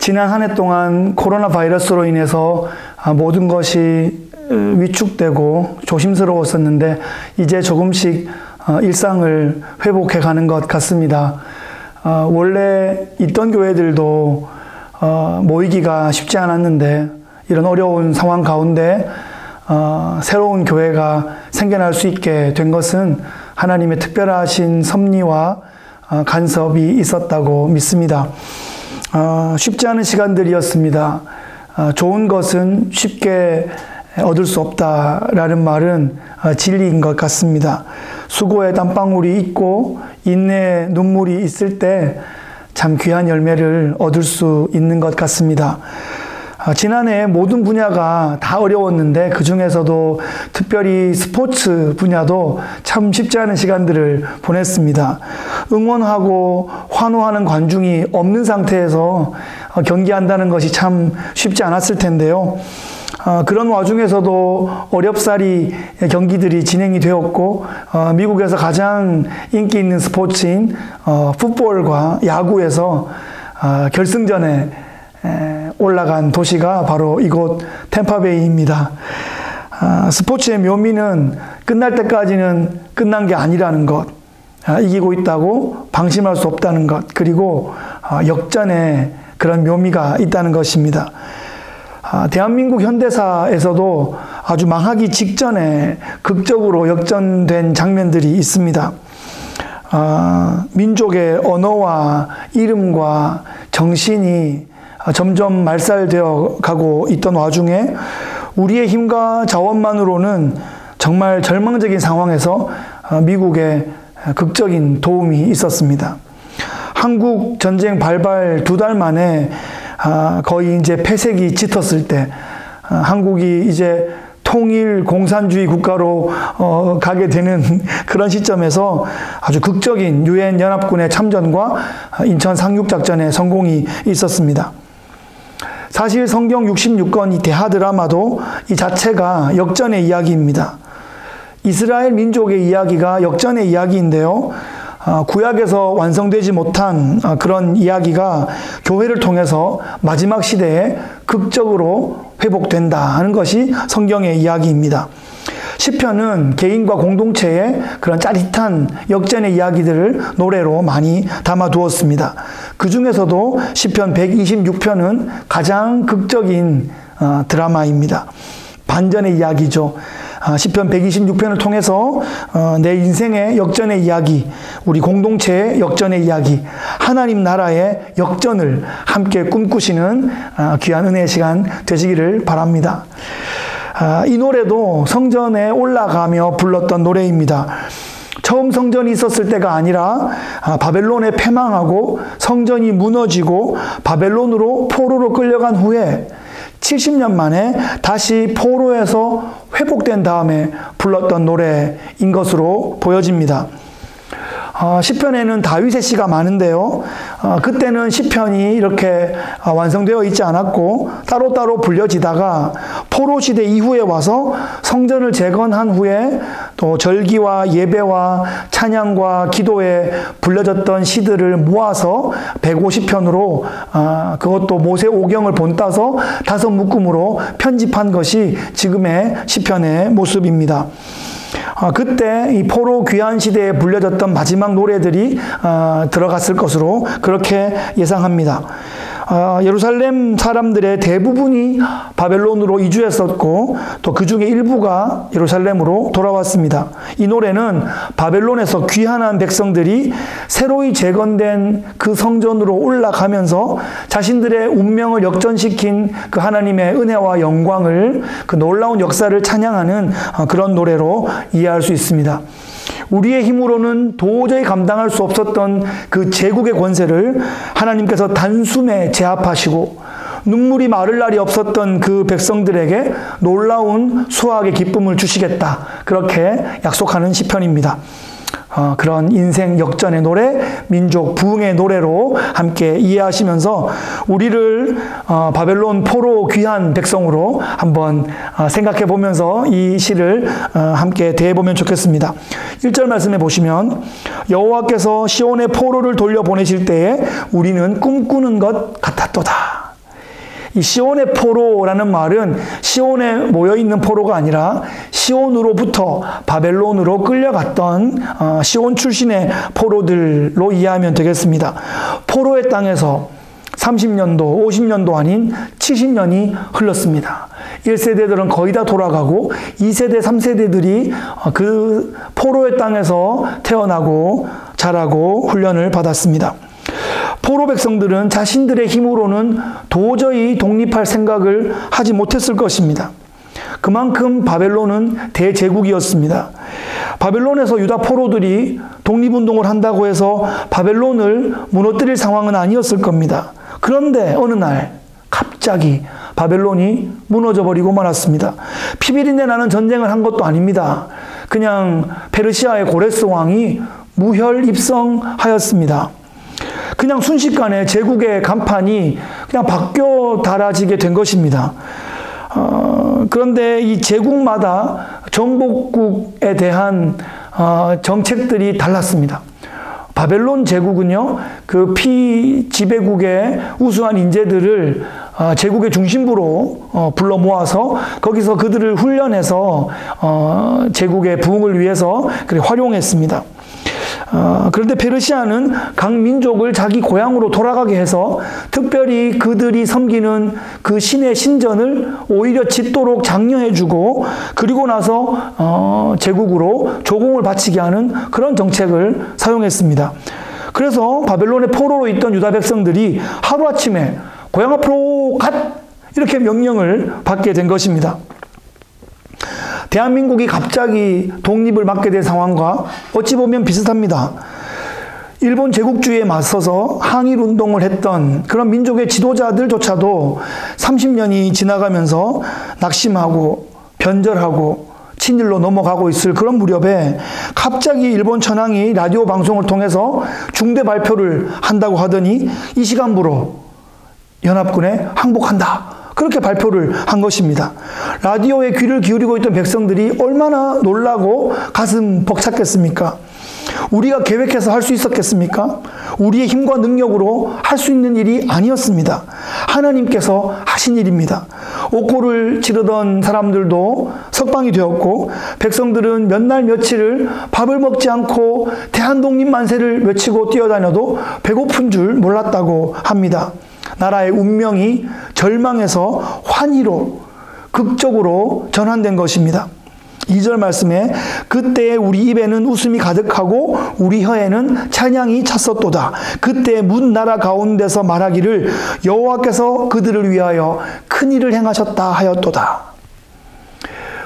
지난 한 해 동안 코로나 바이러스로 인해서 모든 것이 위축되고 조심스러웠었는데 이제 조금씩 일상을 회복해 가는 것 같습니다. 원래 있던 교회들도 모이기가 쉽지 않았는데 이런 어려운 상황 가운데 새로운 교회가 생겨날 수 있게 된 것은 하나님의 특별하신 섭리와 간섭이 있었다고 믿습니다. 쉽지 않은 시간들이었습니다. 좋은 것은 쉽게 얻을 수 없다라는 말은 진리인 것 같습니다. 수고의 땀방울이 있고 인내의 눈물이 있을 때 참 귀한 열매를 얻을 수 있는 것 같습니다. 지난해 모든 분야가 다 어려웠는데 그 중에서도 특별히 스포츠 분야도 참 쉽지 않은 시간들을 보냈습니다. 응원하고 환호하는 관중이 없는 상태에서 경기한다는 것이 참 쉽지 않았을 텐데요. 그런 와중에서도 어렵사리 경기들이 진행이 되었고 미국에서 가장 인기 있는 스포츠인 풋볼과 야구에서 결승전에 올라간 도시가 바로 이곳 템파베이입니다. 스포츠의 묘미는 끝날 때까지는 끝난 게 아니라는 것, 이기고 있다고 방심할 수 없다는 것, 그리고 역전에 그런 묘미가 있다는 것입니다. 대한민국 현대사에서도 아주 망하기 직전에 극적으로 역전된 장면들이 있습니다. 민족의 언어와 이름과 정신이 점점 말살되어 가고 있던 와중에 우리의 힘과 자원만으로는 정말 절망적인 상황에서 미국의 극적인 도움이 있었습니다. 한국 전쟁 발발 2달 만에 거의 이제 폐색이 짙었을 때 한국이 이제 통일 공산주의 국가로 가게 되는 그런 시점에서 아주 극적인 유엔 연합군의 참전과 인천 상륙작전의 성공이 있었습니다. 사실 성경 66권 이 대하 드라마도 이 자체가 역전의 이야기입니다. 이스라엘 민족의 이야기가 역전의 이야기인데요. 구약에서 완성되지 못한 그런 이야기가 교회를 통해서 마지막 시대에 극적으로 회복된다 하는 것이 성경의 이야기입니다. 시편은 개인과 공동체의 그런 짜릿한 역전의 이야기들을 노래로 많이 담아두었습니다. 그 중에서도 시편 126편은 가장 극적인 드라마입니다. 반전의 이야기죠. 시편 126편을 통해서 내 인생의 역전의 이야기, 우리 공동체의 역전의 이야기, 하나님 나라의 역전을 함께 꿈꾸시는 귀한 은혜의 시간 되시기를 바랍니다. 이 노래도 성전에 올라가며 불렀던 노래입니다. 처음 성전이 있었을 때가 아니라 바벨론에 패망하고 성전이 무너지고 바벨론으로 포로로 끌려간 후에 70년 만에 다시 포로에서 회복된 다음에 불렀던 노래인 것으로 보여집니다. 시편에는 다윗의 시가 많은데요. 그때는 시편이 이렇게 완성되어 있지 않았고 따로따로 불려지다가 포로 시대 이후에 와서 성전을 재건한 후에 또 절기와 예배와 찬양과 기도에 불려졌던 시들을 모아서 150편으로 그것도 모세 오경을 본따서 5묶음으로 편집한 것이 지금의 시편의 모습입니다. 그때 이 포로 귀환 시대에 불려졌던 마지막 노래들이 들어갔을 것으로 그렇게 예상합니다. 예루살렘 사람들의 대부분이 바벨론으로 이주했었고 또 그 중에 일부가 예루살렘으로 돌아왔습니다. 이 노래는 바벨론에서 귀환한 백성들이 새로이 재건된 그 성전으로 올라가면서 자신들의 운명을 역전시킨 그 하나님의 은혜와 영광을, 그 놀라운 역사를 찬양하는 그런 노래로 이해할 수 있습니다. 우리의 힘으로는 도저히 감당할 수 없었던 그 제국의 권세를 하나님께서 단숨에 제압하시고 눈물이 마를 날이 없었던 그 백성들에게 놀라운 수확의 기쁨을 주시겠다, 그렇게 약속하는 시편입니다. 그런 인생 역전의 노래, 민족 부흥의 노래로 함께 이해하시면서 우리를 바벨론 포로 귀한 백성으로 한번 생각해 보면서 이 시를 함께 대해보면 좋겠습니다. 1절 말씀해 보시면 여호와께서 시온의 포로를 돌려보내실 때에 우리는 꿈꾸는 것 같았도다. 이 시온의 포로라는 말은 시온에 모여있는 포로가 아니라 시온으로부터 바벨론으로 끌려갔던 시온 출신의 포로들로 이해하면 되겠습니다. 포로의 땅에서 30년도, 50년도 아닌 70년이 흘렀습니다. 1세대들은 거의 다 돌아가고 2세대, 3세대들이 그 포로의 땅에서 태어나고 자라고 훈련을 받았습니다. 포로 백성들은 자신들의 힘으로는 도저히 독립할 생각을 하지 못했을 것입니다. 그만큼 바벨론은 대제국이었습니다. 바벨론에서 유다 포로들이 독립운동을 한다고 해서 바벨론을 무너뜨릴 상황은 아니었을 겁니다. 그런데 어느 날 갑자기 바벨론이 무너져버리고 말았습니다. 피비린내 나는 전쟁을 한 것도 아닙니다. 그냥 페르시아의 고레스 왕이 무혈입성하였습니다. 그냥 순식간에 제국의 간판이 그냥 바뀌어 달아지게 된 것입니다. 그런데 이 제국마다 정복국에 대한 정책들이 달랐습니다. 바벨론 제국은요, 그 피지배국의 우수한 인재들을 제국의 중심부로 불러 모아서 거기서 그들을 훈련해서 제국의 부흥을 위해서 그렇게 활용했습니다. 그런데 페르시아는 각 민족을 자기 고향으로 돌아가게 해서 특별히 그들이 섬기는 그 신의 신전을 오히려 짓도록 장려해주고 그리고 나서 제국으로 조공을 바치게 하는 그런 정책을 사용했습니다. 그래서 바벨론의 포로로 있던 유다 백성들이 하루아침에 고향 앞으로 갓! 이렇게 명령을 받게 된 것입니다. 대한민국이 갑자기 독립을 맞게 된 상황과 어찌 보면 비슷합니다. 일본 제국주의에 맞서서 항일운동을 했던 그런 민족의 지도자들조차도 30년이 지나가면서 낙심하고 변절하고 친일로 넘어가고 있을 그런 무렵에 갑자기 일본 천황이 라디오 방송을 통해서 중대 발표를 한다고 하더니 이 시간부로 연합군에 항복한다. 그렇게 발표를 한 것입니다. 라디오에 귀를 기울이고 있던 백성들이 얼마나 놀라고 가슴 벅찼겠습니까? 우리가 계획해서 할 수 있었겠습니까? 우리의 힘과 능력으로 할 수 있는 일이 아니었습니다. 하나님께서 하신 일입니다. 옥고를 치르던 사람들도 석방이 되었고 백성들은 몇 날 며칠을 밥을 먹지 않고 대한독립 만세를 외치고 뛰어다녀도 배고픈 줄 몰랐다고 합니다. 나라의 운명이 절망에서 환희로 극적으로 전환된 것입니다. 2절 말씀에 그때 우리 입에는 웃음이 가득하고 우리 혀에는 찬양이 찼었도다. 그때 문 나라 가운데서 말하기를 여호와께서 그들을 위하여 큰 일을 행하셨다 하였도다.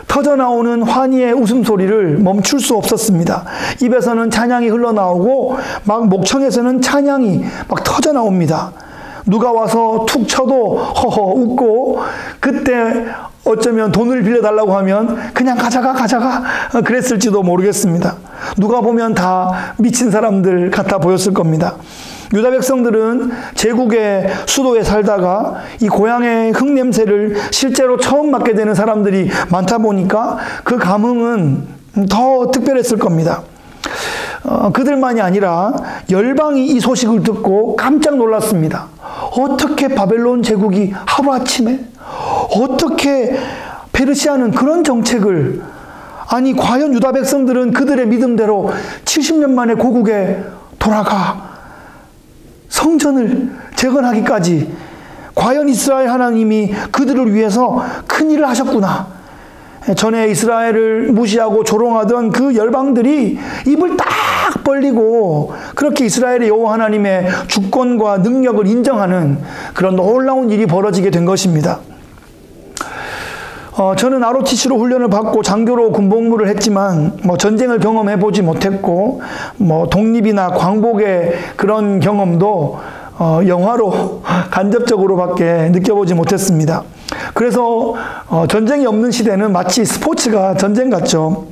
터져나오는 환희의 웃음소리를 멈출 수 없었습니다. 입에서는 찬양이 흘러나오고 막 목청에서는 찬양이 막 터져나옵니다. 누가 와서 툭 쳐도 허허 웃고 그때 어쩌면 돈을 빌려달라고 하면 그냥 가져가 그랬을지도 모르겠습니다. 누가 보면 다 미친 사람들 같아 보였을 겁니다. 유다 백성들은 제국의 수도에 살다가 이 고향의 흙냄새를 실제로 처음 맡게 되는 사람들이 많다 보니까 그 감흥은 더 특별했을 겁니다. 그들만이 아니라 열방이 이 소식을 듣고 깜짝 놀랐습니다. 어떻게 바벨론 제국이 하루아침에? 어떻게 페르시아는 그런 정책을? 아니 과연 유다 백성들은 그들의 믿음대로 70년 만에 고국에 돌아가 성전을 재건하기까지 과연 이스라엘 하나님이 그들을 위해서 큰 일을 하셨구나. 전에 이스라엘을 무시하고 조롱하던 그 열방들이 입을 딱 벌리고 그렇게 이스라엘의 여호와 하나님의 주권과 능력을 인정하는 그런 놀라운 일이 벌어지게 된 것입니다. 저는 ROTC로 훈련을 받고 장교로 군복무를 했지만 전쟁을 경험해 보지 못했고 독립이나 광복의 그런 경험도 영화로 간접적으로밖에 느껴보지 못했습니다. 그래서 전쟁이 없는 시대는 마치 스포츠가 전쟁 같죠.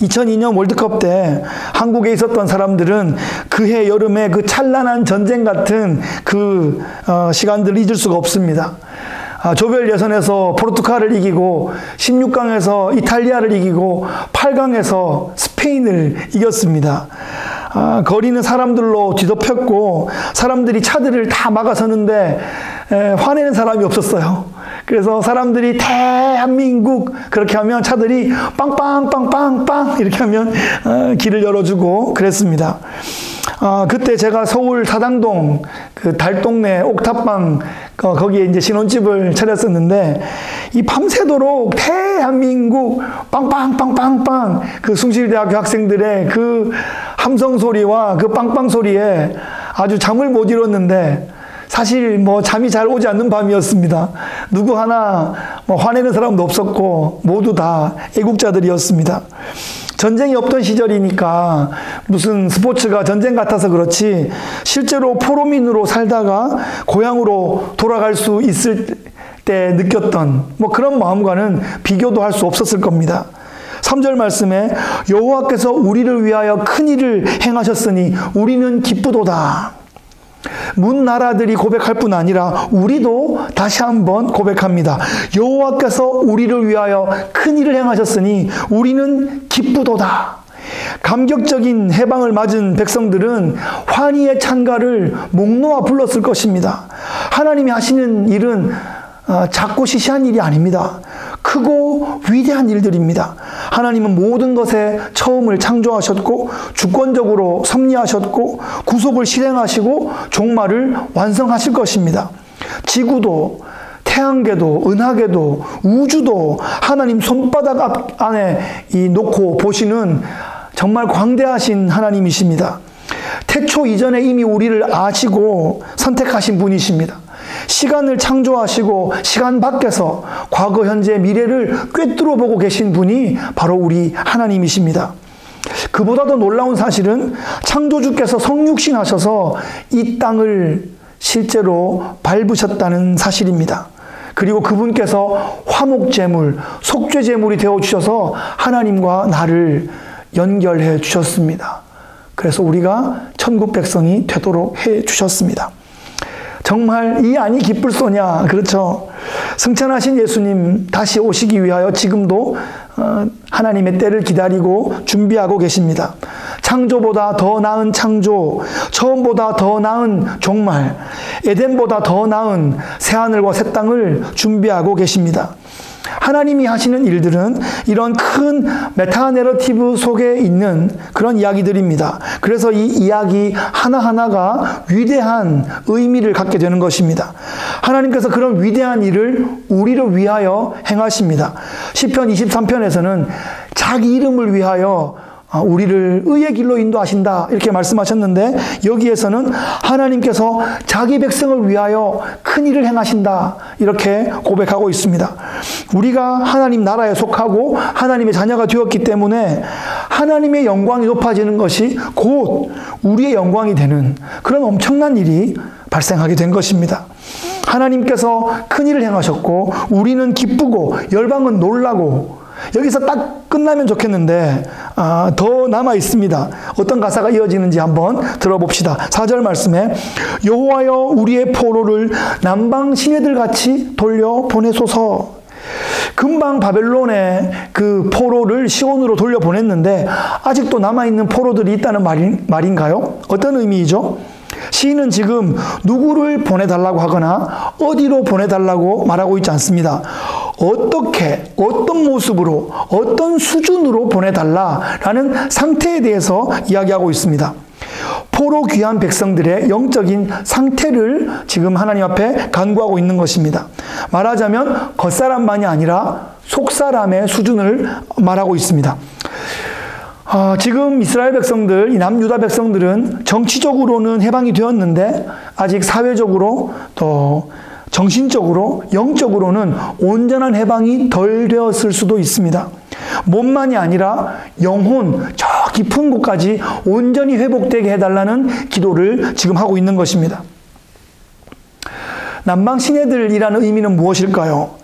2002년 월드컵 때 한국에 있었던 사람들은 그해 여름에 그 찬란한 전쟁 같은 그 시간들을 잊을 수가 없습니다. 조별 예선에서 포르투갈을 이기고 16강에서 이탈리아를 이기고 8강에서 스페인을 이겼습니다. 거리는 사람들로 뒤덮였고 사람들이 차들을 다 막아서는데 화내는 사람이 없었어요. 그래서 사람들이 대한민국 그렇게 하면 차들이 빵빵빵빵빵 이렇게 하면 길을 열어주고 그랬습니다. 그때 제가 서울 사당동 그 달동네 옥탑방 거기에 이제 신혼집을 차렸었는데 이 밤새도록 대한민국 빵빵빵빵빵 그 숭실대학교 학생들의 그 함성 소리와 그 빵빵 소리에 아주 잠을 못 이뤘는데 사실 뭐 잠이 잘 오지 않는 밤이었습니다. 누구 하나 뭐 화내는 사람도 없었고 모두 다 애국자들이었습니다. 전쟁이 없던 시절이니까 무슨 스포츠가 전쟁 같아서 그렇지 실제로 포로민으로 살다가 고향으로 돌아갈 수 있을 때 느꼈던 뭐 그런 마음과는 비교도 할 수 없었을 겁니다. 3절 말씀에 여호와께서 우리를 위하여 큰 일을 행하셨으니 우리는 기쁘도다. 문 나라들이 고백할 뿐 아니라 우리도 다시 한번 고백합니다. 여호와께서 우리를 위하여 큰 일을 행하셨으니 우리는 기쁘도다. 감격적인 해방을 맞은 백성들은 환희의 찬가를 목 놓아 불렀을 것입니다. 하나님이 하시는 일은 작고 시시한 일이 아닙니다. 크고 위대한 일들입니다. 하나님은 모든 것의 처음을 창조하셨고 주권적으로 섭리하셨고 구속을 실행하시고 종말을 완성하실 것입니다. 지구도 태양계도 은하계도 우주도 하나님 손바닥 안에 놓고 보시는 정말 광대하신 하나님이십니다. 태초 이전에 이미 우리를 아시고 선택하신 분이십니다. 시간을 창조하시고 시간 밖에서 과거, 현재, 미래를 꿰뚫어 보고 계신 분이 바로 우리 하나님이십니다. 그보다 더 놀라운 사실은 창조주께서 성육신하셔서 이 땅을 실제로 밟으셨다는 사실입니다. 그리고 그분께서 화목제물, 속죄제물이 되어주셔서 하나님과 나를 연결해 주셨습니다. 그래서 우리가 천국 백성이 되도록 해 주셨습니다. 정말 이 안이 기쁠소냐. 그렇죠. 승천하신 예수님 다시 오시기 위하여 지금도 하나님의 때를 기다리고 준비하고 계십니다. 창조보다 더 나은 창조, 처음보다 더 나은 종말, 에덴보다 더 나은 새하늘과 새 땅을 준비하고 계십니다. 하나님이 하시는 일들은 이런 큰 메타 내러티브 속에 있는 그런 이야기들입니다. 그래서 이 이야기 하나하나가 위대한 의미를 갖게 되는 것입니다. 하나님께서 그런 위대한 일을 우리를 위하여 행하십니다. 시편 23편에서는 자기 이름을 위하여 우리를 의의 길로 인도하신다 이렇게 말씀하셨는데 여기에서는 하나님께서 자기 백성을 위하여 큰 일을 행하신다 이렇게 고백하고 있습니다. 우리가 하나님 나라에 속하고 하나님의 자녀가 되었기 때문에 하나님의 영광이 높아지는 것이 곧 우리의 영광이 되는 그런 엄청난 일이 발생하게 된 것입니다. 하나님께서 큰 일을 행하셨고 우리는 기쁘고 열방은 놀라고 여기서 딱 끝나면 좋겠는데 더 남아 있습니다. 어떤 가사가 이어지는지 한번 들어봅시다. 4절 말씀에 여호와여 우리의 포로를 남방 시내들같이 돌려보내소서. 금방 바벨론의 그 포로를 시온으로 돌려보냈는데 아직도 남아있는 포로들이 있다는 말인가요? 어떤 의미이죠? 시인은 지금 누구를 보내달라고 하거나 어디로 보내달라고 말하고 있지 않습니다. 어떻게, 어떤 모습으로, 어떤 수준으로 보내달라라는 상태에 대해서 이야기하고 있습니다. 포로 귀한 백성들의 영적인 상태를 지금 하나님 앞에 간구하고 있는 것입니다. 말하자면 겉사람만이 아니라 속사람의 수준을 말하고 있습니다. 지금 이스라엘 백성들, 이 남유다 백성들은 정치적으로는 해방이 되었는데 아직 사회적으로 또 정신적으로, 영적으로는 온전한 해방이 덜 되었을 수도 있습니다. 몸만이 아니라 영혼, 저 깊은 곳까지 온전히 회복되게 해달라는 기도를 지금 하고 있는 것입니다. 남방 시내들이라는 의미는 무엇일까요?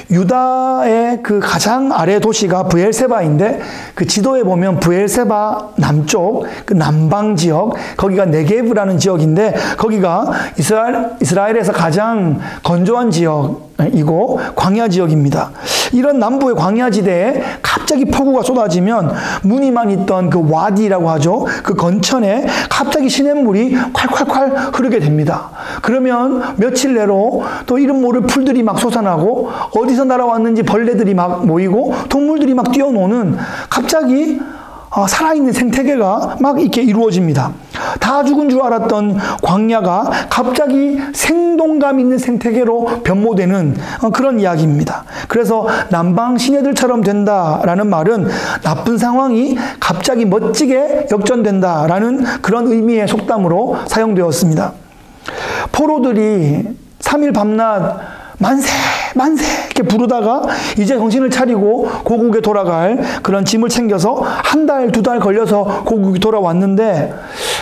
유다의 그 가장 아래 도시가 브엘세바인데 그 지도에 보면 브엘세바 남쪽 그 남방 지역 거기가 네게브라는 지역인데 거기가 이스라엘에서 가장 건조한 지역 이고 광야 지역입니다. 이런 남부의 광야지대에 갑자기 폭우가 쏟아지면 무늬만 있던 그 와디라고 하죠. 그 건천에 갑자기 시냇물이 콸콸콸 흐르게 됩니다. 그러면 며칠 내로 또 이름 모를 풀들이 막 솟아나고 어디서 날아왔는지 벌레들이 막 모이고 동물들이 막 뛰어노는 갑자기 살아있는 생태계가 막 이렇게 이루어집니다. 다 죽은 줄 알았던 광야가 갑자기 생동감 있는 생태계로 변모되는 그런 이야기입니다. 그래서 남방 시내들처럼 된다라는 말은 나쁜 상황이 갑자기 멋지게 역전된다라는 그런 의미의 속담으로 사용되었습니다. 포로들이 3일 밤낮 만세 이렇게 부르다가 이제 정신을 차리고 고국에 돌아갈 그런 짐을 챙겨서 한 달, 두 달 걸려서 고국에 돌아왔는데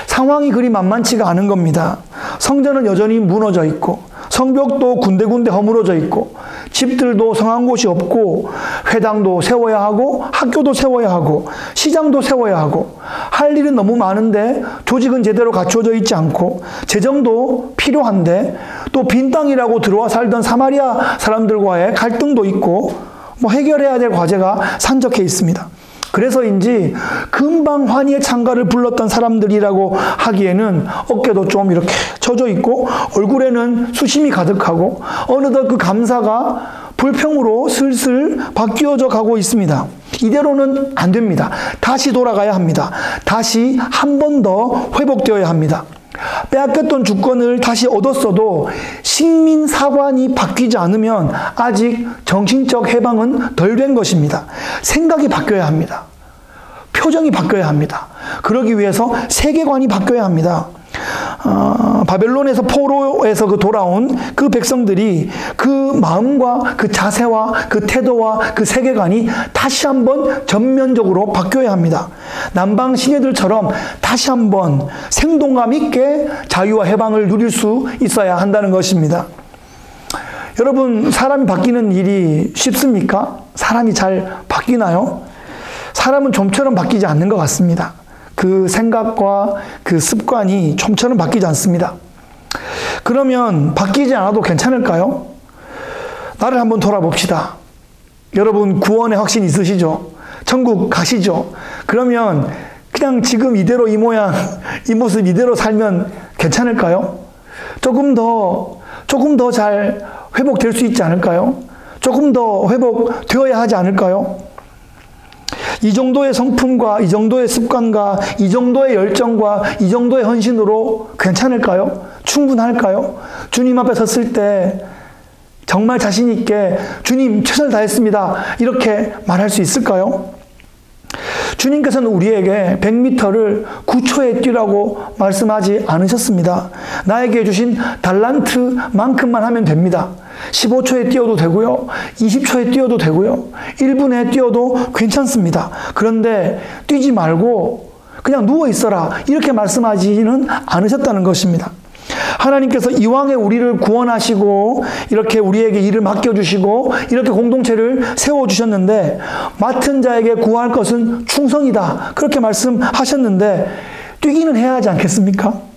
상황이 그리 만만치가 않은 겁니다. 성전은 여전히 무너져 있고 성벽도 군데군데 허물어져 있고 집들도 성한 곳이 없고 회당도 세워야 하고 학교도 세워야 하고 시장도 세워야 하고 할 일은 너무 많은데 조직은 제대로 갖춰져 있지 않고 재정도 필요한데 또 빈 땅이라고 들어와 살던 사마리아 사람들과의 갈등도 있고 뭐 해결해야 될 과제가 산적해 있습니다. 그래서인지 금방 환희의 창가를 불렀던 사람들이라고 하기에는 어깨도 좀 이렇게 젖어 있고 얼굴에는 수심이 가득하고 어느덧 그 감사가 불평으로 슬슬 바뀌어져 가고 있습니다. 이대로는 안 됩니다. 다시 돌아가야 합니다. 다시 한 번 더 회복되어야 합니다. 빼앗겼던 주권을 다시 얻었어도 식민사관이 바뀌지 않으면 아직 정신적 해방은 덜 된 것입니다. 생각이 바뀌어야 합니다. 표정이 바뀌어야 합니다. 그러기 위해서 세계관이 바뀌어야 합니다. 바벨론에서 포로에서 돌아온 그 백성들이 그 마음과 그 자세와 그 태도와 그 세계관이 다시 한번 전면적으로 바뀌어야 합니다. 남방 시내들처럼 다시 한번 생동감 있게 자유와 해방을 누릴 수 있어야 한다는 것입니다. 여러분, 사람이 바뀌는 일이 쉽습니까? 사람이 잘 바뀌나요? 사람은 좀처럼 바뀌지 않는 것 같습니다. 그 생각과 그 습관이 좀처럼 바뀌지 않습니다. 그러면 바뀌지 않아도 괜찮을까요? 나를 한번 돌아봅시다. 여러분 구원의 확신 있으시죠? 천국 가시죠? 그러면 그냥 지금 이대로 이 모양, 이 모습 이대로 살면 괜찮을까요? 조금 더 잘 회복될 수 있지 않을까요? 조금 더 회복되어야 하지 않을까요? 이 정도의 성품과 이 정도의 습관과 이 정도의 열정과 이 정도의 헌신으로 괜찮을까요? 충분할까요? 주님 앞에 섰을 때 정말 자신 있게 주님 최선을 다했습니다. 이렇게 말할 수 있을까요? 주님께서는 우리에게 100m를 9초에 뛰라고 말씀하지 않으셨습니다. 나에게 주신 달란트만큼만 하면 됩니다. 15초에 뛰어도 되고요. 20초에 뛰어도 되고요. 1분에 뛰어도 괜찮습니다. 그런데 뛰지 말고 그냥 누워 있어라. 이렇게 말씀하지는 않으셨다는 것입니다. 하나님께서 이왕에 우리를 구원하시고 이렇게 우리에게 일을 맡겨주시고 이렇게 공동체를 세워주셨는데 맡은 자에게 구할 것은 충성이다. 그렇게 말씀하셨는데 뛰기는 해야 하지 않겠습니까?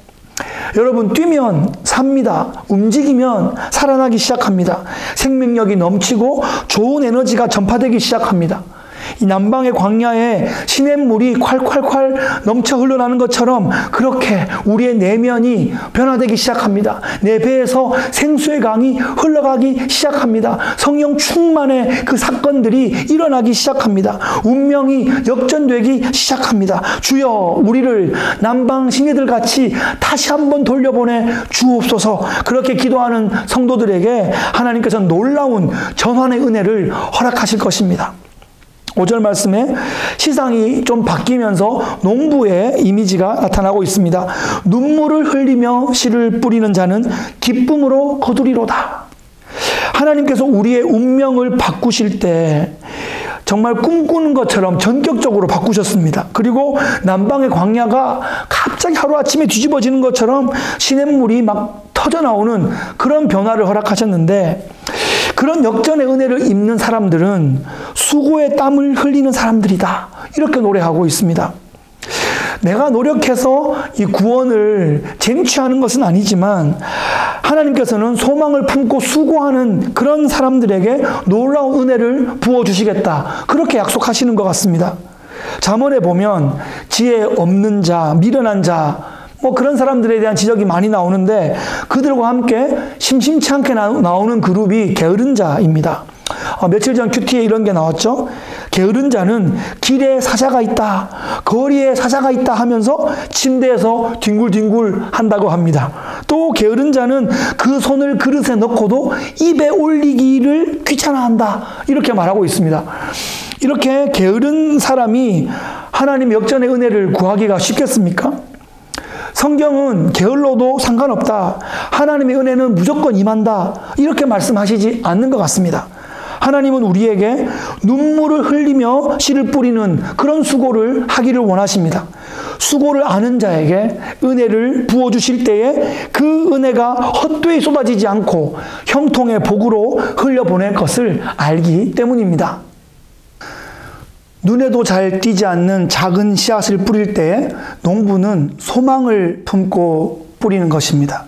여러분, 뛰면 삽니다. 움직이면 살아나기 시작합니다. 생명력이 넘치고 좋은 에너지가 전파되기 시작합니다. 이 남방의 광야에 시냇물이 콸콸콸 넘쳐 흘러나는 것처럼 그렇게 우리의 내면이 변화되기 시작합니다. 내 배에서 생수의 강이 흘러가기 시작합니다. 성령 충만의 그 사건들이 일어나기 시작합니다. 운명이 역전되기 시작합니다. 주여, 우리를 남방 시내들 같이 다시 한번 돌려보내 주옵소서. 그렇게 기도하는 성도들에게 하나님께서 놀라운 전환의 은혜를 허락하실 것입니다. 5절 말씀에 시상이 좀 바뀌면서 농부의 이미지가 나타나고 있습니다. 눈물을 흘리며 씨를 뿌리는 자는 기쁨으로 거두리로다. 하나님께서 우리의 운명을 바꾸실 때 정말 꿈꾸는 것처럼 전격적으로 바꾸셨습니다. 그리고 남방의 광야가 갑자기 하루아침에 뒤집어지는 것처럼 시냇물이 막 터져나오는 그런 변화를 허락하셨는데 그런 역전의 은혜를 입는 사람들은 수고의 땀을 흘리는 사람들이다. 이렇게 노래하고 있습니다. 내가 노력해서 이 구원을 쟁취하는 것은 아니지만 하나님께서는 소망을 품고 수고하는 그런 사람들에게 놀라운 은혜를 부어주시겠다. 그렇게 약속하시는 것 같습니다. 잠언에 보면 지혜 없는 자, 미련한 자, 그런 사람들에 대한 지적이 많이 나오는데 그들과 함께 심심치 않게 나오는 그룹이 게으른 자입니다. 며칠 전 큐티에 이런 게 나왔죠. 게으른 자는 길에 사자가 있다, 거리에 사자가 있다 하면서 침대에서 뒹굴뒹굴 한다고 합니다. 또 게으른 자는 그 손을 그릇에 넣고도 입에 올리기를 귀찮아한다, 이렇게 말하고 있습니다. 이렇게 게으른 사람이 하나님 역전의 은혜를 구하기가 쉽겠습니까? 성경은 게을러도 상관없다, 하나님의 은혜는 무조건 임한다, 이렇게 말씀하시지 않는 것 같습니다. 하나님은 우리에게 눈물을 흘리며 씨를 뿌리는 그런 수고를 하기를 원하십니다. 수고를 아는 자에게 은혜를 부어주실 때에 그 은혜가 헛되이 쏟아지지 않고 형통의 복으로 흘려보낼 것을 알기 때문입니다. 눈에도 잘 띄지 않는 작은 씨앗을 뿌릴 때 농부는 소망을 품고 뿌리는 것입니다.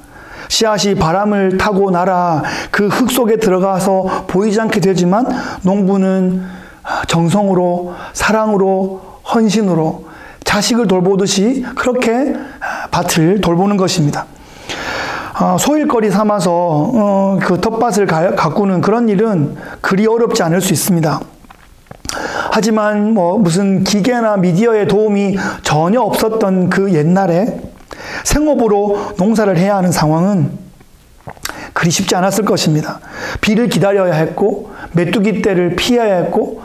씨앗이 바람을 타고 날아 그 흙 속에 들어가서 보이지 않게 되지만 농부는 정성으로, 사랑으로, 헌신으로 자식을 돌보듯이 그렇게 밭을 돌보는 것입니다. 소일거리 삼아서 그 텃밭을 가꾸는 그런 일은 그리 어렵지 않을 수 있습니다. 하지만 무슨 기계나 미디어의 도움이 전혀 없었던 그 옛날에 생업으로 농사를 해야 하는 상황은 그리 쉽지 않았을 것입니다. 비를 기다려야 했고 메뚜기 떼를 피해야 했고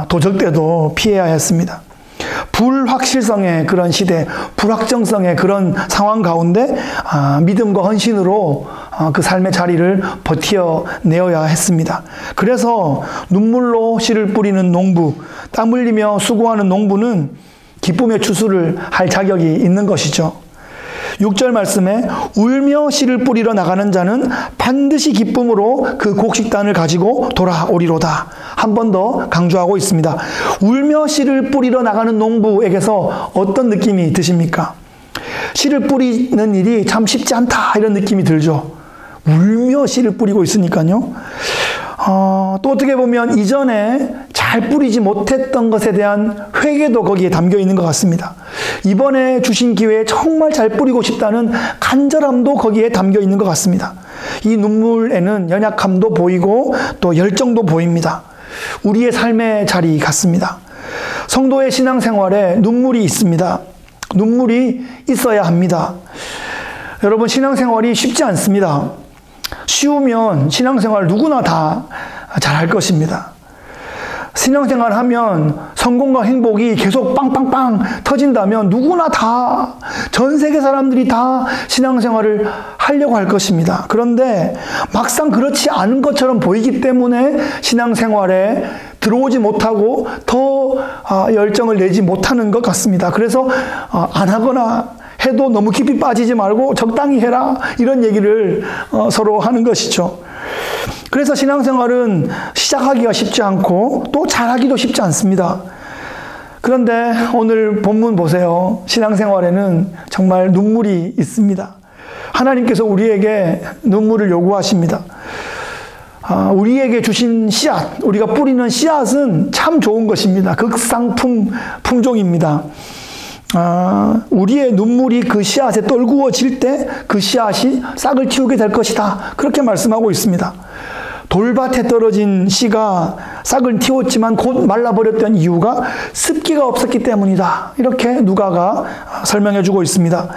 도적 떼도 피해야 했습니다. 불확실성의 그런 시대, 불확정성의 그런 상황 가운데 믿음과 헌신으로 그 삶의 자리를 버텨내어야 했습니다. 그래서 눈물로 씨를 뿌리는 농부, 땀 흘리며 수고하는 농부는 기쁨의 추수를 할 자격이 있는 것이죠. 6절 말씀에 울며 씨를 뿌리러 나가는 자는 반드시 기쁨으로 그 곡식단을 가지고 돌아오리로다. 한 번 더 강조하고 있습니다. 울며 씨를 뿌리러 나가는 농부에게서 어떤 느낌이 드십니까? 씨를 뿌리는 일이 참 쉽지 않다, 이런 느낌이 들죠. 울며 씨를 뿌리고 있으니까요. 또 어떻게 보면 이전에 잘 뿌리지 못했던 것에 대한 회개도 거기에 담겨 있는 것 같습니다. 이번에 주신 기회에 정말 잘 뿌리고 싶다는 간절함도 거기에 담겨 있는 것 같습니다. 이 눈물에는 연약함도 보이고 또 열정도 보입니다. 우리의 삶의 자리 같습니다. 성도의 신앙생활에 눈물이 있습니다. 눈물이 있어야 합니다. 여러분, 신앙생활이 쉽지 않습니다. 쉬우면 신앙생활 누구나 다 잘할 것입니다. 신앙생활 하면 성공과 행복이 계속 빵빵빵 터진다면 누구나 다, 전 세계 사람들이 다 신앙생활을 하려고 할 것입니다. 그런데 막상 그렇지 않은 것처럼 보이기 때문에 신앙생활에 들어오지 못하고 더 열정을 내지 못하는 것 같습니다. 그래서 안 하거나 해도 너무 깊이 빠지지 말고 적당히 해라, 이런 얘기를 서로 하는 것이죠. 그래서 신앙생활은 시작하기가 쉽지 않고 또 잘하기도 쉽지 않습니다. 그런데 오늘 본문 보세요. 신앙생활에는 정말 눈물이 있습니다. 하나님께서 우리에게 눈물을 요구하십니다. 우리에게 주신 씨앗, 우리가 뿌리는 씨앗은 참 좋은 것입니다. 극상품 품종입니다. 우리의 눈물이 그 씨앗에 떨구어질 때 그 씨앗이 싹을 틔우게 될 것이다, 그렇게 말씀하고 있습니다. 돌밭에 떨어진 씨가 싹을 틔웠지만 곧 말라버렸던 이유가 습기가 없었기 때문이다, 이렇게 누가가 설명해 주고 있습니다.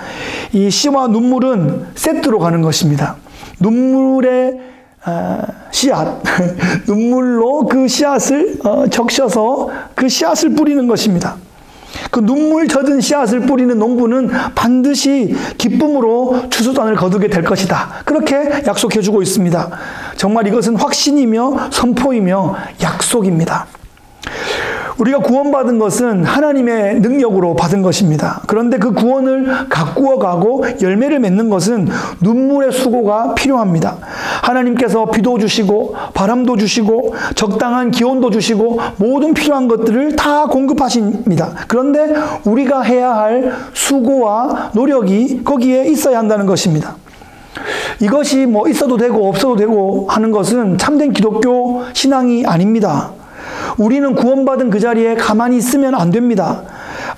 이 씨와 눈물은 세트로 가는 것입니다. 눈물의 씨앗, 눈물로 그 씨앗을 적셔서 그 씨앗을 뿌리는 것입니다. 그 눈물 젖은 씨앗을 뿌리는 농부는 반드시 기쁨으로 추수단을 거두게 될 것이다, 그렇게 약속해 주고 있습니다. 정말 이것은 확신이며 선포이며 약속입니다. 우리가 구원받은 것은 하나님의 능력으로 받은 것입니다. 그런데 그 구원을 가꾸어 가고 열매를 맺는 것은 눈물의 수고가 필요합니다. 하나님께서 비도 주시고 바람도 주시고 적당한 기온도 주시고 모든 필요한 것들을 다 공급하십니다. 그런데 우리가 해야 할 수고와 노력이 거기에 있어야 한다는 것입니다. 이것이 뭐 있어도 되고 없어도 되고 하는 것은 참된 기독교 신앙이 아닙니다. 우리는 구원받은 그 자리에 가만히 있으면 안 됩니다.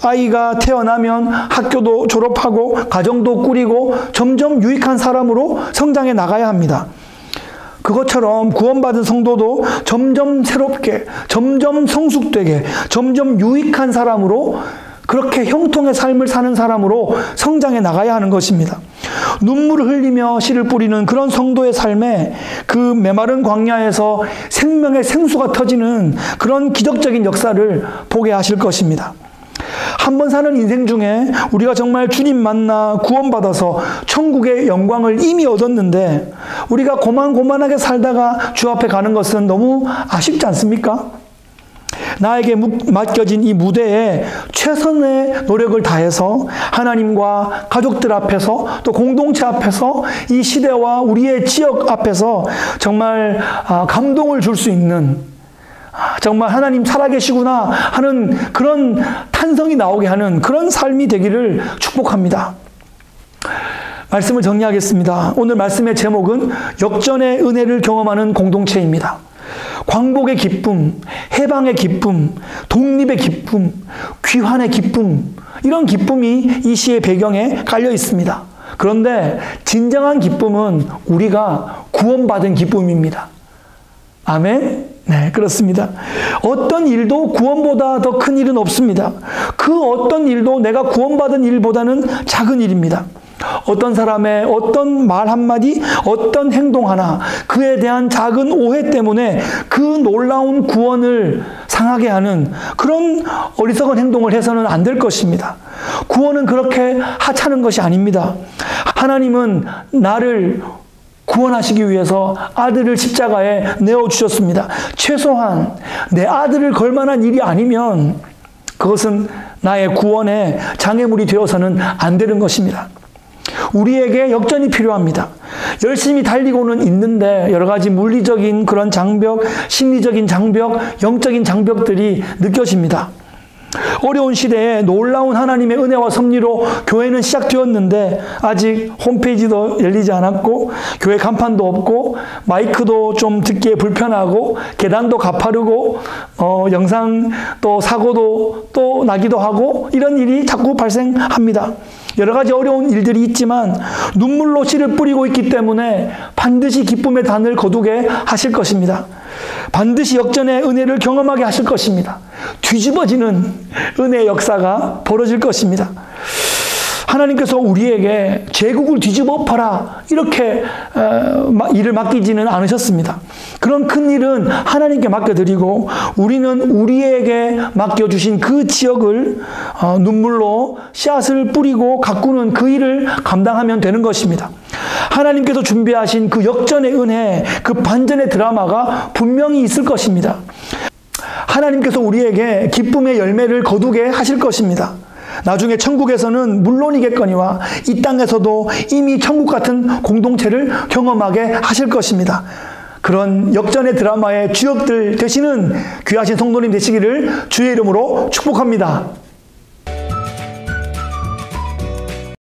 아이가 태어나면 학교도 졸업하고 가정도 꾸리고 점점 유익한 사람으로 성장해 나가야 합니다. 그것처럼 구원받은 성도도 점점 새롭게, 점점 성숙되게, 점점 유익한 사람으로 그렇게 형통의 삶을 사는 사람으로 성장해 나가야 하는 것입니다. 눈물을 흘리며 씨를 뿌리는 그런 성도의 삶에 그 메마른 광야에서 생명의 생수가 터지는 그런 기적적인 역사를 보게 하실 것입니다. 한 번 사는 인생 중에 우리가 정말 주님 만나 구원받아서 천국의 영광을 이미 얻었는데 우리가 고만고만하게 살다가 주 앞에 가는 것은 너무 아쉽지 않습니까? 나에게 맡겨진 이 무대에 최선의 노력을 다해서 하나님과 가족들 앞에서 또 공동체 앞에서 이 시대와 우리의 지역 앞에서 정말 감동을 줄 수 있는, 정말 하나님 살아계시구나 하는 그런 탄성이 나오게 하는 그런 삶이 되기를 축복합니다. 말씀을 정리하겠습니다. 오늘 말씀의 제목은 역전의 은혜를 경험하는 공동체입니다. 광복의 기쁨, 해방의 기쁨, 독립의 기쁨, 귀환의 기쁨, 이런 기쁨이 이 시의 배경에 깔려 있습니다. 그런데 진정한 기쁨은 우리가 구원받은 기쁨입니다. 아멘? 네, 그렇습니다. 어떤 일도 구원보다 더 큰 일은 없습니다. 그 어떤 일도 내가 구원받은 일보다는 작은 일입니다. 어떤 사람의 어떤 말 한마디, 어떤 행동 하나, 그에 대한 작은 오해 때문에 그 놀라운 구원을 상하게 하는 그런 어리석은 행동을 해서는 안 될 것입니다. 구원은 그렇게 하찮은 것이 아닙니다. 하나님은 나를 구원하시기 위해서 아들을 십자가에 내어주셨습니다. 최소한 내 아들을 걸 만한 일이 아니면 그것은 나의 구원의 장애물이 되어서는 안 되는 것입니다. 우리에게 역전이 필요합니다. 열심히 달리고는 있는데 여러 가지 물리적인 그런 장벽, 심리적인 장벽, 영적인 장벽들이 느껴집니다. 어려운 시대에 놀라운 하나님의 은혜와 섭리로 교회는 시작되었는데 아직 홈페이지도 열리지 않았고 교회 간판도 없고 마이크도 좀 듣기에 불편하고 계단도 가파르고 영상 또 사고도 또 나기도 하고 이런 일이 자꾸 발생합니다. 여러 가지 어려운 일들이 있지만 눈물로 씨를 뿌리고 있기 때문에 반드시 기쁨의 단을 거두게 하실 것입니다. 반드시 역전의 은혜를 경험하게 하실 것입니다. 뒤집어지는 은혜의 역사가 벌어질 것입니다. 하나님께서 우리에게 제국을 뒤집어 엎어라 이렇게 일을 맡기지는 않으셨습니다. 그런 큰 일은 하나님께 맡겨드리고 우리는 우리에게 맡겨주신 그 지역을 눈물로 씨앗을 뿌리고 가꾸는 그 일을 감당하면 되는 것입니다. 하나님께서 준비하신 그 역전의 은혜, 그 반전의 드라마가 분명히 있을 것입니다. 하나님께서 우리에게 기쁨의 열매를 거두게 하실 것입니다. 나중에 천국에서는 물론이겠거니와 이 땅에서도 이미 천국 같은 공동체를 경험하게 하실 것입니다. 그런 역전의 드라마의 주역들 되시는 귀하신 성도님 되시기를 주의 이름으로 축복합니다.